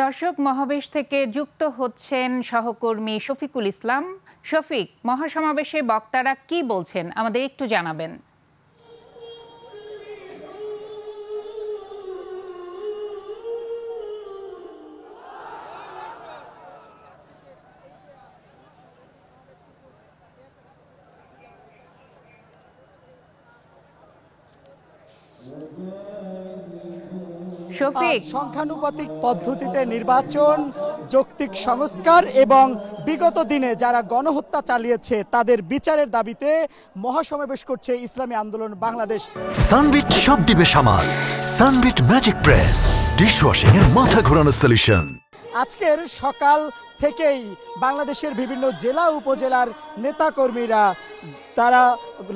দর্শক মহাবেশ থেকে যুক্ত হচ্ছেন সহকর্মী শফিকুল ইসলাম। শফিক, মহাসমাবেশে বক্তারা কি বলছেন আমাদের একটু জানাবেন। সংখ্যানুপাতিক পদ্ধতিতে নির্বাচন, যৌক্তিক সংস্কার এবং বিগত দিনে যারা গণহত্যা চালিয়েছে তাদের বিচারের দাবিতে মহাসমাবেশ করছে ইসলামী আন্দোলন বাংলাদেশ। সানবিট সব দিবে সামাল। সানবিট ম্যাজিক প্রেস ডিশওয়াশিং এর মাথা ঘোরানো সলিউশন। আজকের সকাল থেকেই বাংলাদেশের বিভিন্ন জেলা উপজেলার নেতাকর্মীরা তারা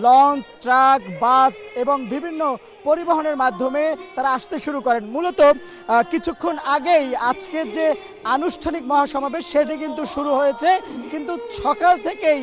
লঞ্চ, ট্রাক, বাস এবং বিভিন্ন পরিবহনের মাধ্যমে তারা আসতে শুরু করেন। মূলত কিছুক্ষণ আগেই আজকের যে আনুষ্ঠানিক মহাসমাবেশ সেটি কিন্তু শুরু হয়েছে, কিন্তু সকাল থেকেই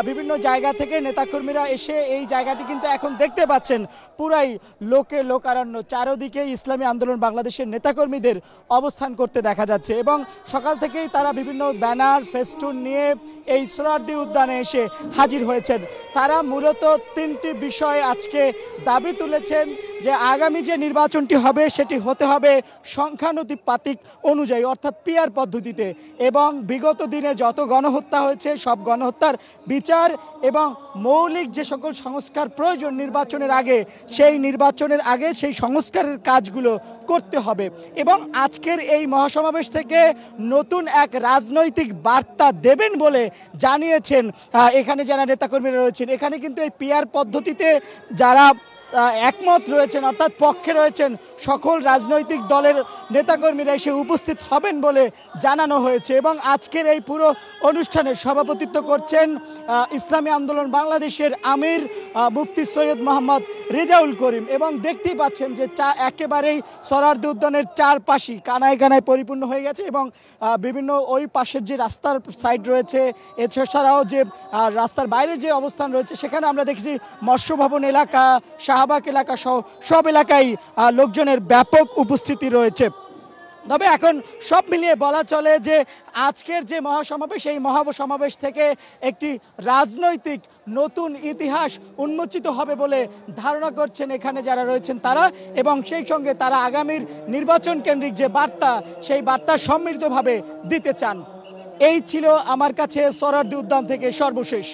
বিভিন্ন জায়গা থেকে নেতাকর্মীরা এসে এই জায়গাটি কিন্তু এখন দেখতে পাচ্ছেন পুরাই লোকে লোকারণ্য। চারদিকে ইসলামী আন্দোলন বাংলাদেশের নেতাকর্মীদের অবস্থান করতে দেখা যাচ্ছে এবং সকাল থেকেই তারা বিভিন্ন ব্যানার, ফেস্টুন নিয়ে এই সোহরাওয়ার্দী উদ্যানে এসে হাজির হয়েছেন। তারা মূলত তিনটি বিষয় আজকে দাবি তুলেছেন যে আগামী যে নির্বাচনটি হবে সেটি হতে হবে সংখ্যানুপাতিক অনুযায়ী, অর্থাৎ পিআর পদ্ধতিতে, এবং বিগত দিনে যত গণহত্যা হয়েছে সব গণহত্যার বিচার এবং মৌলিক যে সকল সংস্কার প্রয়োজন নির্বাচনের আগে সেই সংস্কারের কাজগুলো করতে হবে। এবং আজকের এই মহাসমাবেশ থেকে নতুন এক রাজনৈতিক বার্তা দেবেন বলে জানিয়েছেন এখানে যারা নেতাকর্মীরা রয়েছেন। এখানে কিন্তু এই পিআর পদ্ধতিতে যারা একমত রয়েছেন, অর্থাৎ পক্ষে রয়েছেন, সকল রাজনৈতিক দলের নেতাকর্মীরা এসে উপস্থিত হবেন বলে জানানো হয়েছে। এবং আজকের এই পুরো অনুষ্ঠানে সভাপতিত্ব করছেন ইসলামী আন্দোলন বাংলাদেশের আমির মুফতি সৈয়দ মোহাম্মদ রেজাউল করিম। এবং দেখতেই পাচ্ছেন যে একেবারেই সোহরাওয়ার্দী উদ্যানের চারপাশই কানায় কানায় পরিপূর্ণ হয়ে গেছে এবং বিভিন্ন ওই পাশের যে রাস্তার সাইড রয়েছে, এছাড়াও যে রাস্তার বাইরের যে অবস্থান রয়েছে সেখানে আমরা দেখেছি মৎস্য ভবন এলাকা, শাহবাগ এলাকা সহ সব এলাকায় লোকজনের ব্যাপক উপস্থিতি রয়েছে। তবে এখন সব মিলিয়ে বলা চলে যে আজকের যে মহাসমাবেশ, এই মহাসমাবেশ থেকে একটি রাজনৈতিক নতুন ইতিহাস উন্মোচিত হবে বলে ধারণা করছেন এখানে যারা রয়েছেন তারা, এবং সেই সঙ্গে তারা আগামীর নির্বাচন কেন্দ্রিক যে বার্তা সেই বার্তা সমৃদ্ধভাবে দিতে চান। এই ছিল আমার কাছে সোহরাওয়ার্দী উদ্যান থেকে সর্বশেষ।